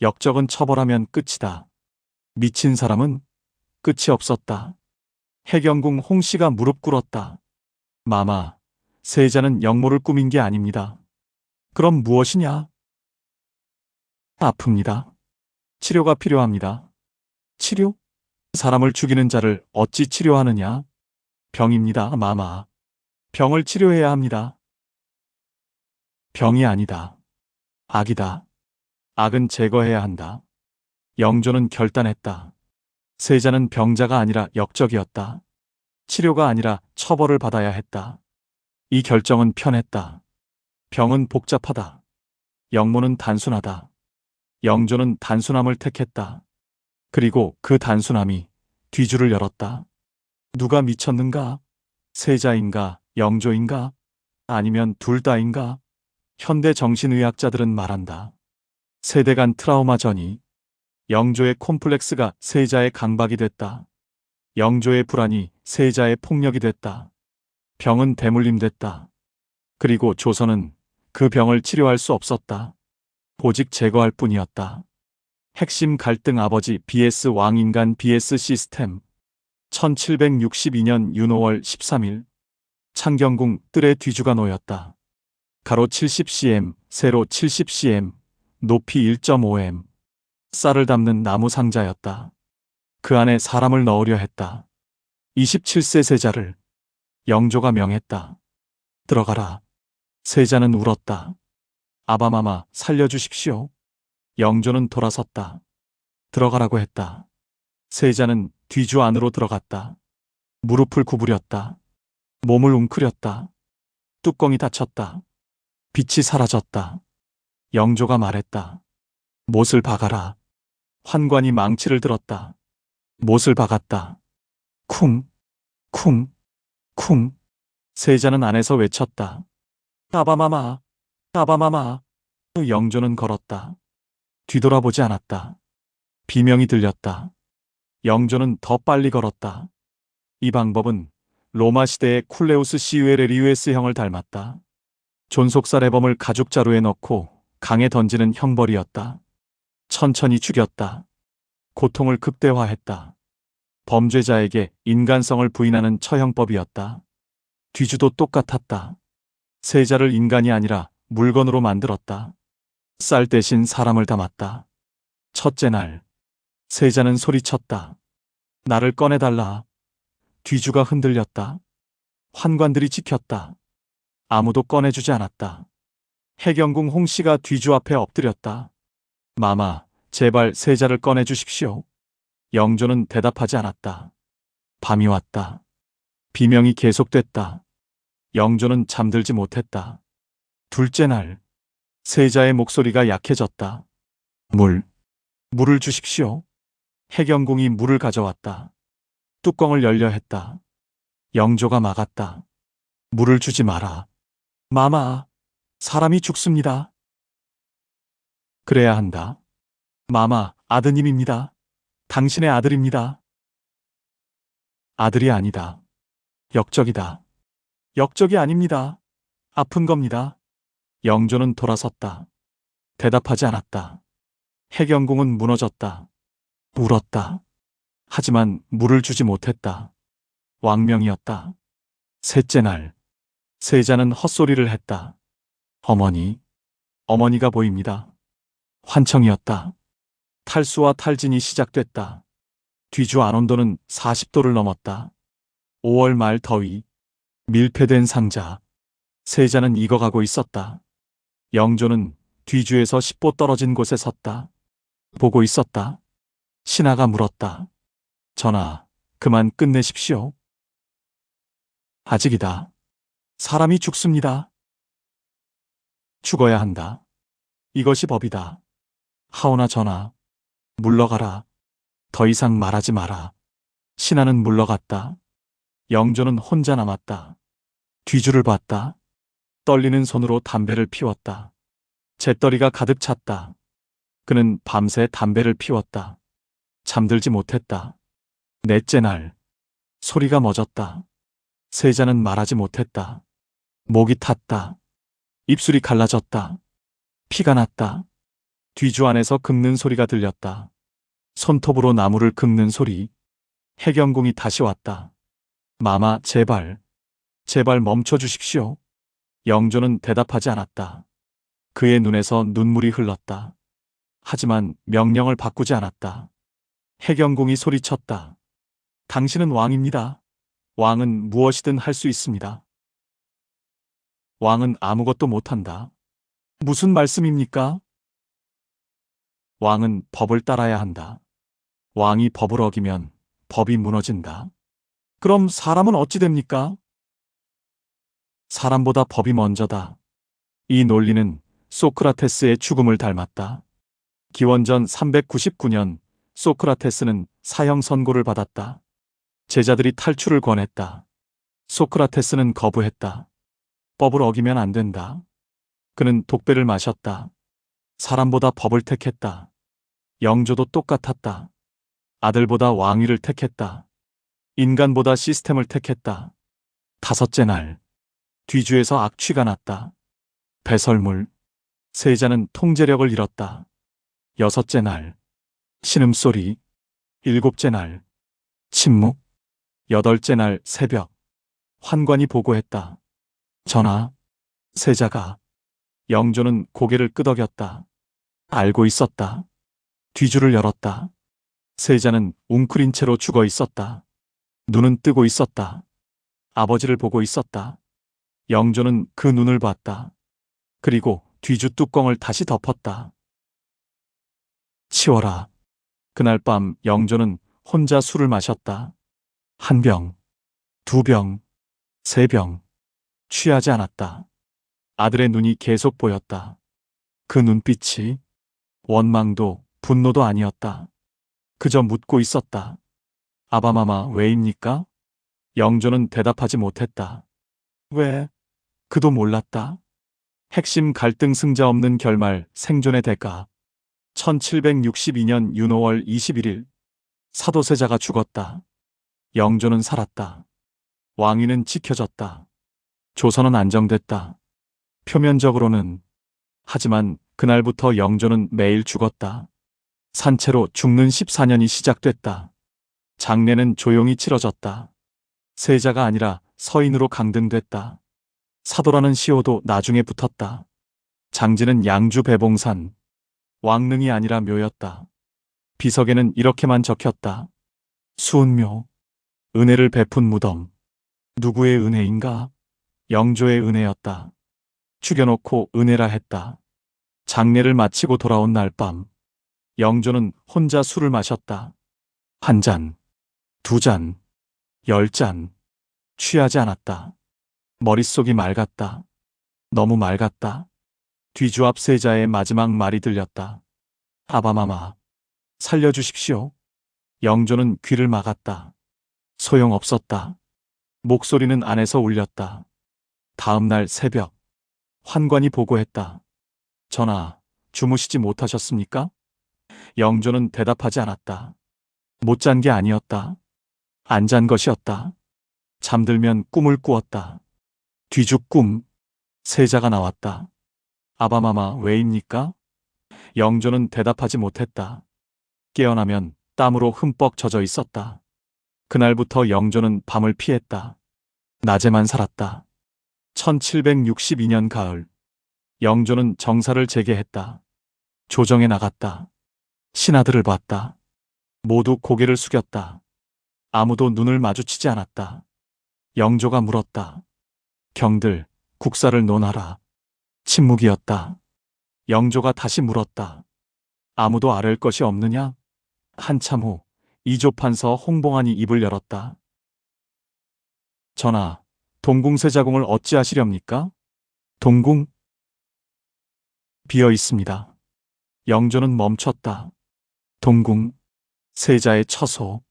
역적은 처벌하면 끝이다. 미친 사람은 끝이 없었다. 해경궁 홍씨가 무릎 꿇었다. 마마, 세자는 역모를 꾸민 게 아닙니다. 그럼 무엇이냐? 아픕니다. 치료가 필요합니다. 치료? 사람을 죽이는 자를 어찌 치료하느냐? 병입니다, 마마. 병을 치료해야 합니다. 병이 아니다. 악이다. 악은 제거해야 한다. 영조는 결단했다. 세자는 병자가 아니라 역적이었다. 치료가 아니라 처벌을 받아야 했다. 이 결정은 편했다. 병은 복잡하다. 역모는 단순하다. 영조는 단순함을 택했다. 그리고 그 단순함이 뒤줄을 열었다. 누가 미쳤는가? 세자인가? 영조인가? 아니면 둘 다인가? 현대 정신의학자들은 말한다. 세대 간 트라우마 전이. 영조의 콤플렉스가 세자의 강박이 됐다. 영조의 불안이 세자의 폭력이 됐다. 병은 대물림됐다. 그리고 조선은 그 병을 치료할 수 없었다. 오직 제거할 뿐이었다. 핵심 갈등 아버지 vs 왕인간 vs 시스템. 1762년 윤 5월 13일 창경궁 뜰에 뒤주가 놓였다. 가로 70cm, 세로 70cm, 높이 1.5m. 쌀을 담는 나무 상자였다. 그 안에 사람을 넣으려 했다. 27세 세자를 영조가 명했다. 들어가라. 세자는 울었다. 아바마마 살려주십시오. 영조는 돌아섰다. 들어가라고 했다. 세자는 뒤주 안으로 들어갔다. 무릎을 구부렸다. 몸을 웅크렸다. 뚜껑이 닫혔다. 빛이 사라졌다. 영조가 말했다. 못을 박아라. 환관이 망치를 들었다. 못을 박았다. 쿵, 쿵, 쿵. 세자는 안에서 외쳤다. 아바마마, 아바마마. 영조는 걸었다. 뒤돌아보지 않았다. 비명이 들렸다. 영조는 더 빨리 걸었다. 이 방법은 로마 시대의 쿨레우스 시우에레리우스형을 닮았다. 존속사 레범을 가죽 자루에 넣고 강에 던지는 형벌이었다. 천천히 죽였다. 고통을 극대화했다. 범죄자에게 인간성을 부인하는 처형법이었다. 뒤주도 똑같았다. 세자를 인간이 아니라 물건으로 만들었다. 쌀 대신 사람을 담았다. 첫째 날, 세자는 소리쳤다. 나를 꺼내달라. 뒤주가 흔들렸다. 환관들이 지켰다. 아무도 꺼내주지 않았다. 해경궁 홍씨가 뒤주 앞에 엎드렸다. 마마, 제발 세자를 꺼내주십시오. 영조는 대답하지 않았다. 밤이 왔다. 비명이 계속됐다. 영조는 잠들지 못했다. 둘째 날, 세자의 목소리가 약해졌다. 물을 주십시오. 해경궁이 물을 가져왔다. 뚜껑을 열려 했다. 영조가 막았다. 물을 주지 마라. 마마, 사람이 죽습니다. 그래야 한다. 마마, 아드님입니다. 당신의 아들입니다. 아들이 아니다. 역적이다. 역적이 아닙니다. 아픈 겁니다. 영조는 돌아섰다. 대답하지 않았다. 해경궁은 무너졌다. 울었다. 하지만 물을 주지 못했다. 왕명이었다. 셋째 날, 세자는 헛소리를 했다. 어머니가 보입니다. 환청이었다. 탈수와 탈진이 시작됐다. 뒤주 안온도는 40도를 넘었다. 5월 말 더위, 밀폐된 상자. 세자는 익어가고 있었다. 영조는 뒤주에서 10보 떨어진 곳에 섰다. 보고 있었다. 신하가 물었다. 전하, 그만 끝내십시오. 아직이다. 사람이 죽습니다. 죽어야 한다. 이것이 법이다. 하오나 전하, 물러가라. 더 이상 말하지 마라. 신하는 물러갔다. 영조는 혼자 남았다. 뒤주를 봤다. 떨리는 손으로 담배를 피웠다. 재떨이가 가득 찼다. 그는 밤새 담배를 피웠다. 잠들지 못했다. 넷째 날, 소리가 멎었다. 세자는 말하지 못했다. 목이 탔다. 입술이 갈라졌다. 피가 났다. 뒤주 안에서 긁는 소리가 들렸다. 손톱으로 나무를 긁는 소리. 해경궁이 다시 왔다. 마마, 제발 멈춰 주십시오. 영조는 대답하지 않았다. 그의 눈에서 눈물이 흘렀다. 하지만 명령을 바꾸지 않았다. 해경궁이 소리쳤다. 당신은 왕입니다. 왕은 무엇이든 할 수 있습니다. 왕은 아무것도 못한다. 무슨 말씀입니까? 왕은 법을 따라야 한다. 왕이 법을 어기면 법이 무너진다. 그럼 사람은 어찌 됩니까? 사람보다 법이 먼저다. 이 논리는 소크라테스의 죽음을 닮았다. 기원전 399년 소크라테스는 사형 선고를 받았다. 제자들이 탈출을 권했다. 소크라테스는 거부했다. 법을 어기면 안 된다. 그는 독배를 마셨다. 사람보다 법을 택했다. 영조도 똑같았다. 아들보다 왕위를 택했다. 인간보다 시스템을 택했다. 다섯째 날, 뒤주에서 악취가 났다. 배설물. 세자는 통제력을 잃었다. 여섯째 날, 신음소리. 일곱째 날, 침묵. 여덟째 날 새벽, 환관이 보고했다. 전하, 세자가. 영조는 고개를 끄덕였다. 알고 있었다. 뒤주를 열었다. 세자는 웅크린 채로 죽어 있었다. 눈은 뜨고 있었다. 아버지를 보고 있었다. 영조는 그 눈을 봤다. 그리고 뒤주 뚜껑을 다시 덮었다. 치워라. 그날 밤 영조는 혼자 술을 마셨다. 한 병, 두 병, 세 병. 취하지 않았다. 아들의 눈이 계속 보였다. 그 눈빛이 원망도 분노도 아니었다. 그저 묻고 있었다. 아바마마 왜입니까? 영조는 대답하지 못했다. 왜? 그도 몰랐다. 핵심 갈등 승자 없는 결말 생존의 대가. 1762년 윤호월 21일 사도세자가 죽었다. 영조는 살았다. 왕위는 지켜졌다. 조선은 안정됐다. 표면적으로는. 하지만 그날부터 영조는 매일 죽었다. 산채로 죽는 14년이 시작됐다. 장례는 조용히 치러졌다. 세자가 아니라 서인으로 강등됐다. 사도라는 시호도 나중에 붙었다. 장지는 양주 배봉산. 왕릉이 아니라 묘였다. 비석에는 이렇게만 적혔다. 수은묘. 은혜를 베푼 무덤. 누구의 은혜인가? 영조의 은혜였다. 죽여놓고 은혜라 했다. 장례를 마치고 돌아온 날 밤, 영조는 혼자 술을 마셨다. 한 잔, 두 잔, 10잔. 취하지 않았다. 머릿속이 맑았다. 너무 맑았다. 뒤주 앞 세자의 마지막 말이 들렸다. 아바마마, 살려주십시오. 영조는 귀를 막았다. 소용없었다. 목소리는 안에서 울렸다. 다음 날 새벽, 환관이 보고했다. 전하, 주무시지 못하셨습니까? 영조는 대답하지 않았다. 못 잔 게 아니었다. 안 잔 것이었다. 잠들면 꿈을 꾸었다. 뒤주 꿈. 세자가 나왔다. 아바마마 왜입니까? 영조는 대답하지 못했다. 깨어나면 땀으로 흠뻑 젖어 있었다. 그날부터 영조는 밤을 피했다. 낮에만 살았다. 1762년 가을, 영조는 정사를 재개했다. 조정에 나갔다. 신하들을 봤다. 모두 고개를 숙였다. 아무도 눈을 마주치지 않았다. 영조가 물었다. 경들, 국사를 논하라. 침묵이었다. 영조가 다시 물었다. 아무도 아랠 것이 없느냐? 한참 후 이조판서 홍봉안이 입을 열었다. 전하, 동궁세자궁을 어찌하시렵니까? 동궁? 비어 있습니다. 영조는 멈췄다. 동궁, 세자의 처소,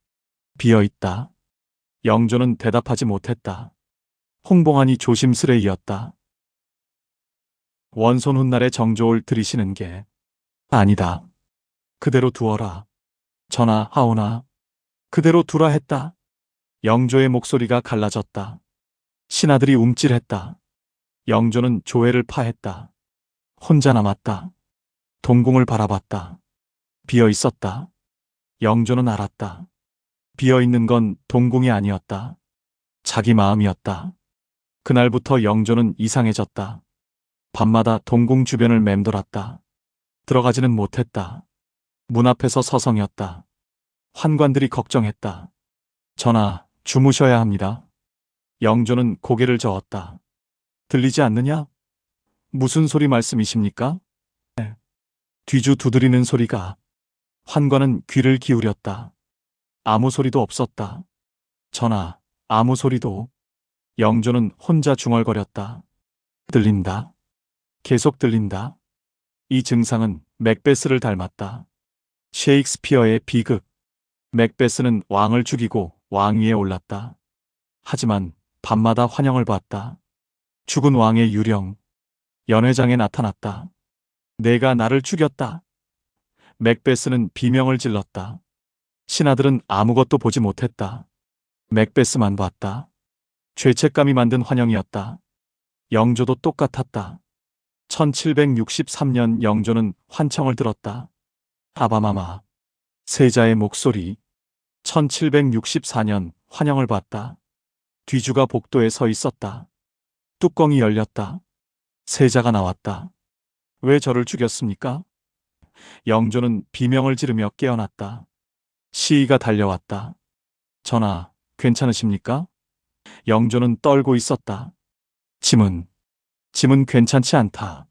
비어 있다. 영조는 대답하지 못했다. 홍봉안이 조심스레 이었다. 원손 훗날에 정조를 들이시는 게 아니다. 그대로 두어라. 전하 하오나. 그대로 두라 했다. 영조의 목소리가 갈라졌다. 신하들이 움찔했다. 영조는 조회를 파했다. 혼자 남았다. 동궁을 바라봤다. 비어 있었다. 영조는 알았다. 비어 있는 건 동궁이 아니었다. 자기 마음이었다. 그날부터 영조는 이상해졌다. 밤마다 동궁 주변을 맴돌았다. 들어가지는 못했다. 문 앞에서 서성였다. 환관들이 걱정했다. 전하, 주무셔야 합니다. 영조는 고개를 저었다. 들리지 않느냐? 무슨 소리 말씀이십니까? 네. 뒤주 두드리는 소리가. 환관은 귀를 기울였다. 아무 소리도 없었다. 전하, 아무 소리도. 영조는 혼자 중얼거렸다. 들린다. 계속 들린다. 이 증상은 맥베스를 닮았다. 셰익스피어의 비극. 맥베스는 왕을 죽이고 왕위에 올랐다. 하지만 밤마다 환영을 받다. 죽은 왕의 유령. 연회장에 나타났다. 내가 나를 죽였다. 맥베스는 비명을 질렀다. 신하들은 아무것도 보지 못했다. 맥베스만 봤다. 죄책감이 만든 환영이었다. 영조도 똑같았다. 1763년 영조는 환청을 들었다. 아바마마. 세자의 목소리. 1764년 환영을 받다. 뒤주가 복도에 서 있었다. 뚜껑이 열렸다. 세자가 나왔다. 왜 저를 죽였습니까? 영조는 비명을 지르며 깨어났다. 시의가 달려왔다. 전하, 괜찮으십니까? 영조는 떨고 있었다. 짐은 괜찮지 않다.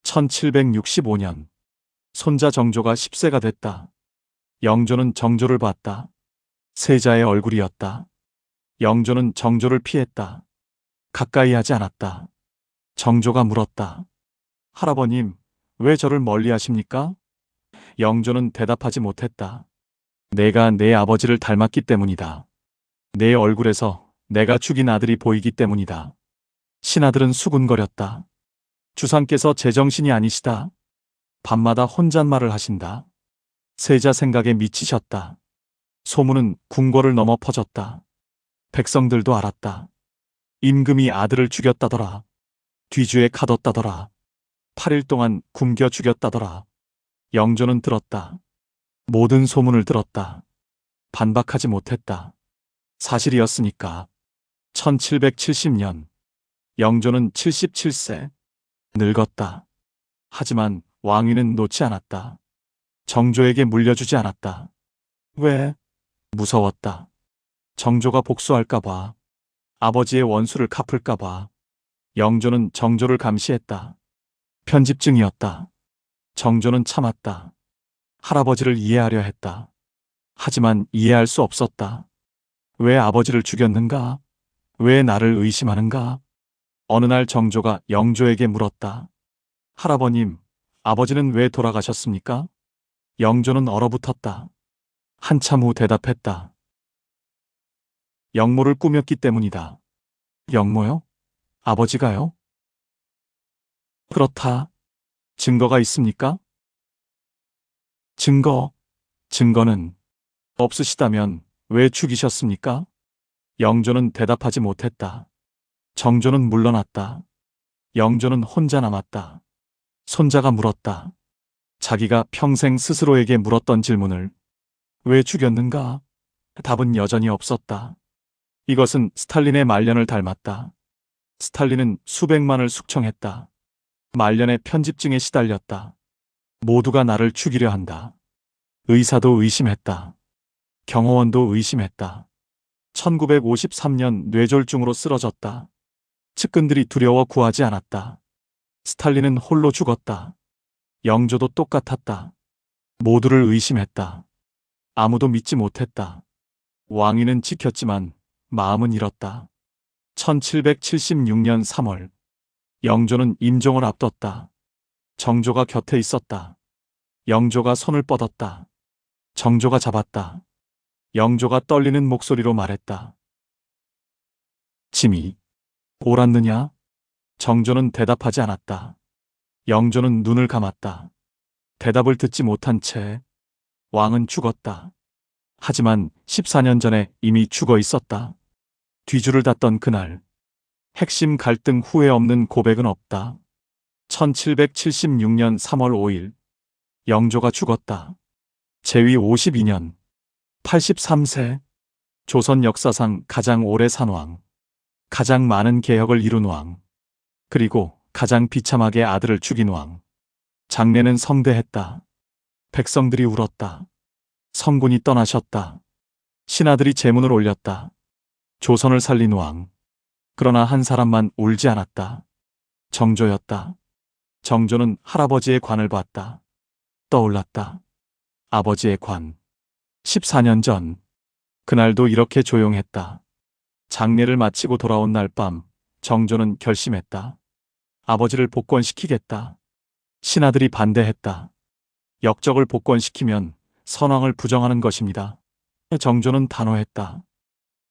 1765년 손자 정조가 10세가 됐다. 영조는 정조를 봤다. 세자의 얼굴이었다. 영조는 정조를 피했다. 가까이 하지 않았다. 정조가 물었다. 할아버님, 왜 저를 멀리 하십니까? 영조는 대답하지 못했다. 내가 내 아버지를 닮았기 때문이다. 내 얼굴에서 내가 죽인 아들이 보이기 때문이다. 신하들은 수군거렸다. 주상께서 제정신이 아니시다. 밤마다 혼잣말을 하신다. 세자 생각에 미치셨다. 소문은 궁궐을 넘어 퍼졌다. 백성들도 알았다. 임금이 아들을 죽였다더라. 뒤주에 가뒀다더라. 8일 동안 굶겨 죽였다더라. 영조는 들었다. 모든 소문을 들었다. 반박하지 못했다. 사실이었으니까. 1770년 영조는 77세. 늙었다. 하지만 왕위는 놓지 않았다. 정조에게 물려주지 않았다. 왜? 무서웠다. 정조가 복수할까봐. 아버지의 원수를 갚을까봐. 영조는 정조를 감시했다. 편집증이었다. 정조는 참았다. 할아버지를 이해하려 했다. 하지만 이해할 수 없었다. 왜 아버지를 죽였는가? 왜 나를 의심하는가? 어느 날 정조가 영조에게 물었다. 할아버님, 아버지는 왜 돌아가셨습니까? 영조는 얼어붙었다. 한참 후 대답했다. 영모를 꾸몄기 때문이다. 영모요? 아버지가요? 그렇다. 증거가 있습니까? 증거는 없으시다면 왜 죽이셨습니까? 영조는 대답하지 못했다. 정조는 물러났다. 영조는 혼자 남았다. 손자가 물었다. 자기가 평생 스스로에게 물었던 질문을 왜 죽였는가? 답은 여전히 없었다. 이것은 스탈린의 말년을 닮았다. 스탈린은 수백만을 숙청했다. 말년의 편집증에 시달렸다. 모두가 나를 죽이려 한다. 의사도 의심했다. 경호원도 의심했다. 1953년 뇌졸중으로 쓰러졌다. 측근들이 두려워 구하지 않았다. 스탈린은 홀로 죽었다. 영조도 똑같았다. 모두를 의심했다. 아무도 믿지 못했다. 왕위는 지켰지만 마음은 잃었다. 1776년 3월 영조는 임종을 앞뒀다. 정조가 곁에 있었다. 영조가 손을 뻗었다. 정조가 잡았다. 영조가 떨리는 목소리로 말했다. 짐이 옳았느냐? 정조는 대답하지 않았다. 영조는 눈을 감았다. 대답을 듣지 못한 채 왕은 죽었다. 하지만 14년 전에 이미 죽어 있었다. 뒤줄을 닫던 그날, 핵심 갈등 후회 없는 고백은 없다. 1776년 3월 5일, 영조가 죽었다. 제위 52년, 83세, 조선 역사상 가장 오래 산 왕, 가장 많은 개혁을 이룬 왕, 그리고 가장 비참하게 아들을 죽인 왕. 장례는 성대했다. 백성들이 울었다. 성군이 떠나셨다. 신하들이 제문을 올렸다. 조선을 살린 왕. 그러나 한 사람만 울지 않았다. 정조였다. 정조는 할아버지의 관을 봤다. 떠올랐다. 아버지의 관. 14년 전. 그날도 이렇게 조용했다. 장례를 마치고 돌아온 날 밤, 정조는 결심했다. 아버지를 복권시키겠다. 신하들이 반대했다. 역적을 복권시키면 선왕을 부정하는 것입니다. 정조는 단호했다.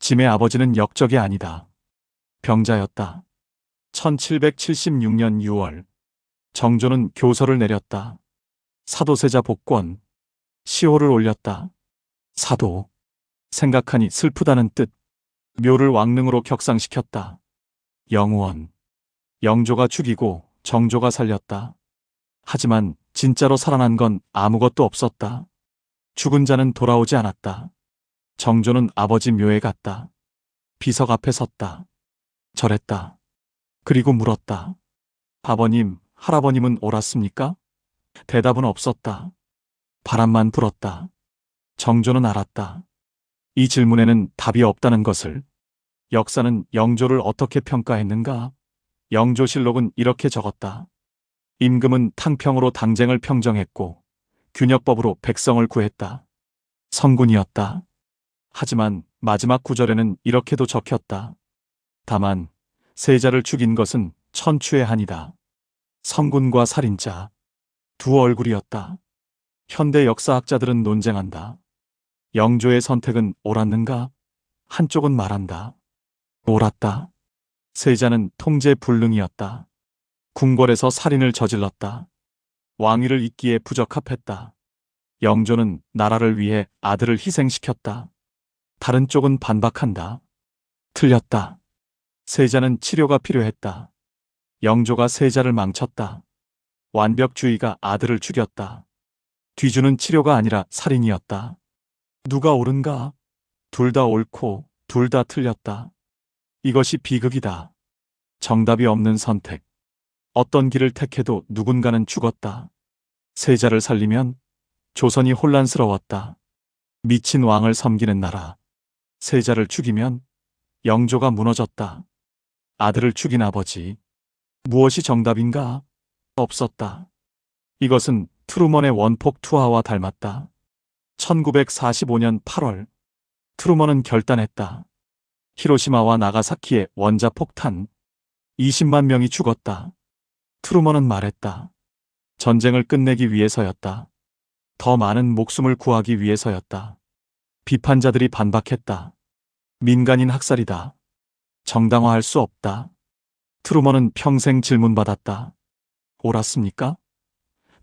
짐의 아버지는 역적이 아니다. 병자였다. 1776년 6월 정조는 교서를 내렸다. 사도세자 복권. 시호를 올렸다. 사도. 생각하니 슬프다는 뜻. 묘를 왕릉으로 격상시켰다. 영우원. 영조가 죽이고 정조가 살렸다. 하지만 진짜로 살아난 건 아무것도 없었다. 죽은 자는 돌아오지 않았다. 정조는 아버지 묘에 갔다. 비석 앞에 섰다. 절했다. 그리고 물었다. 아버님, 할아버님은 옳았습니까? 대답은 없었다. 바람만 불었다. 정조는 알았다. 이 질문에는 답이 없다는 것을. 역사는 영조를 어떻게 평가했는가? 영조실록은 이렇게 적었다. 임금은 탕평으로 당쟁을 평정했고 균역법으로 백성을 구했다. 성군이었다. 하지만 마지막 구절에는 이렇게도 적혔다. 다만 세자를 죽인 것은 천추의 한이다. 성군과 살인자, 두 얼굴이었다. 현대 역사학자들은 논쟁한다. 영조의 선택은 옳았는가? 한쪽은 말한다. 옳았다. 세자는 통제 불능이었다. 궁궐에서 살인을 저질렀다. 왕위를 잇기에 부적합했다. 영조는 나라를 위해 아들을 희생시켰다. 다른 쪽은 반박한다. 틀렸다. 세자는 치료가 필요했다. 영조가 세자를 망쳤다. 완벽주의가 아들을 죽였다. 뒤주는 치료가 아니라 살인이었다. 누가 옳은가? 둘 다 옳고 둘 다 틀렸다. 이것이 비극이다. 정답이 없는 선택. 어떤 길을 택해도 누군가는 죽었다. 세자를 살리면 조선이 혼란스러웠다. 미친 왕을 섬기는 나라. 세자를 죽이면 영조가 무너졌다. 아들을 죽인 아버지. 무엇이 정답인가? 없었다. 이것은 트루먼의 원폭 투하와 닮았다. 1945년 8월 트루먼은 결단했다. 히로시마와 나가사키의 원자 폭탄. 20만 명이 죽었다. 트루먼은 말했다. 전쟁을 끝내기 위해서였다. 더 많은 목숨을 구하기 위해서였다. 비판자들이 반박했다. 민간인 학살이다. 정당화할 수 없다. 트루먼은 평생 질문받았다. 옳았습니까?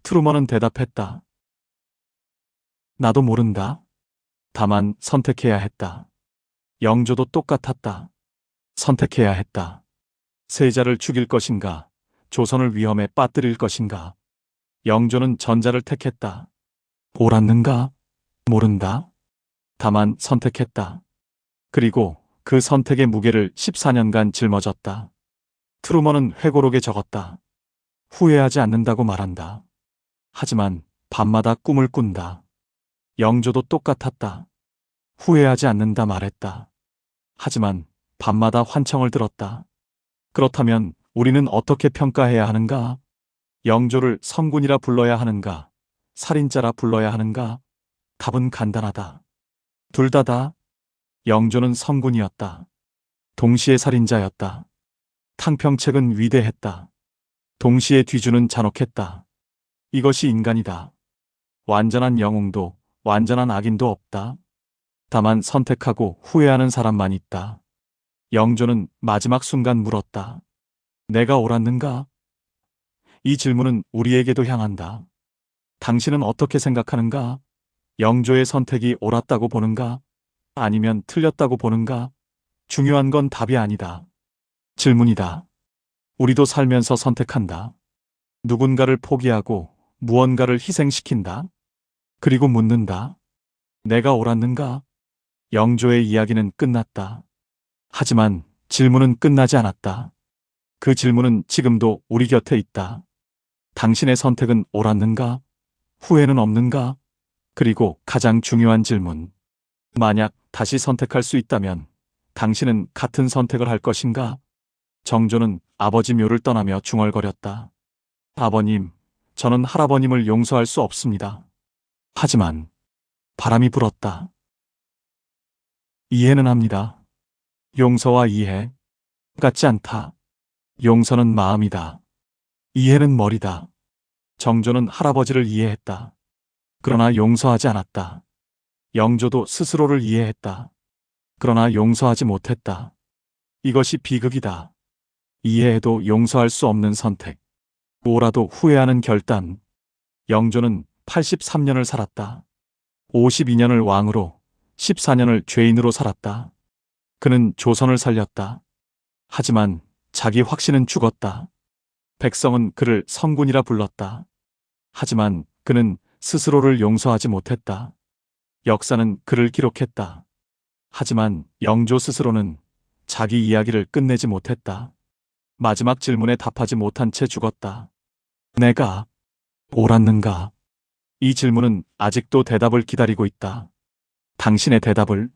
트루먼은 대답했다. 나도 모른다. 다만 선택해야 했다. 영조도 똑같았다. 선택해야 했다. 세자를 죽일 것인가? 조선을 위험에 빠뜨릴 것인가? 영조는 전자를 택했다. 옳았는가? 모른다. 다만 선택했다. 그리고 그 선택의 무게를 14년간 짊어졌다. 트루먼은 회고록에 적었다. 후회하지 않는다고 말한다. 하지만 밤마다 꿈을 꾼다. 영조도 똑같았다. 후회하지 않는다 말했다. 하지만 밤마다 환청을 들었다. 그렇다면 우리는 어떻게 평가해야 하는가? 영조를 성군이라 불러야 하는가? 살인자라 불러야 하는가? 답은 간단하다. 둘 다다. 영조는 성군이었다. 동시에 살인자였다. 탕평책은 위대했다. 동시에 뒤주는 잔혹했다. 이것이 인간이다. 완전한 영웅도 완전한 악인도 없다. 다만 선택하고 후회하는 사람만 있다. 영조는 마지막 순간 물었다. 내가 옳았는가? 이 질문은 우리에게도 향한다. 당신은 어떻게 생각하는가? 영조의 선택이 옳았다고 보는가? 아니면 틀렸다고 보는가? 중요한 건 답이 아니다. 질문이다. 우리도 살면서 선택한다. 누군가를 포기하고 무언가를 희생시킨다. 그리고 묻는다. 내가 옳았는가? 영조의 이야기는 끝났다. 하지만 질문은 끝나지 않았다. 그 질문은 지금도 우리 곁에 있다. 당신의 선택은 옳았는가? 후회는 없는가? 그리고 가장 중요한 질문. 만약 다시 선택할 수 있다면 당신은 같은 선택을 할 것인가? 정조는 아버지 묘를 떠나며 중얼거렸다. 아버님, 저는 할아버님을 용서할 수 없습니다. 하지만 바람이 불었다. 이해는 합니다. 용서와 이해 같지 않다. 용서는 마음이다. 이해는 머리다. 정조는 할아버지를 이해했다. 그러나 용서하지 않았다. 영조도 스스로를 이해했다. 그러나 용서하지 못했다. 이것이 비극이다. 이해해도 용서할 수 없는 선택. 옳아도 후회하는 결단. 영조는 83년을 살았다. 52년을 왕으로, 14년을 죄인으로 살았다. 그는 조선을 살렸다. 하지만 자기 확신은 죽었다. 백성은 그를 성군이라 불렀다. 하지만 그는 스스로를 용서하지 못했다. 역사는 그를 기록했다. 하지만 영조 스스로는 자기 이야기를 끝내지 못했다. 마지막 질문에 답하지 못한 채 죽었다. 내가 옳았는가? 이 질문은 아직도 대답을 기다리고 있다. 당신의 대답을.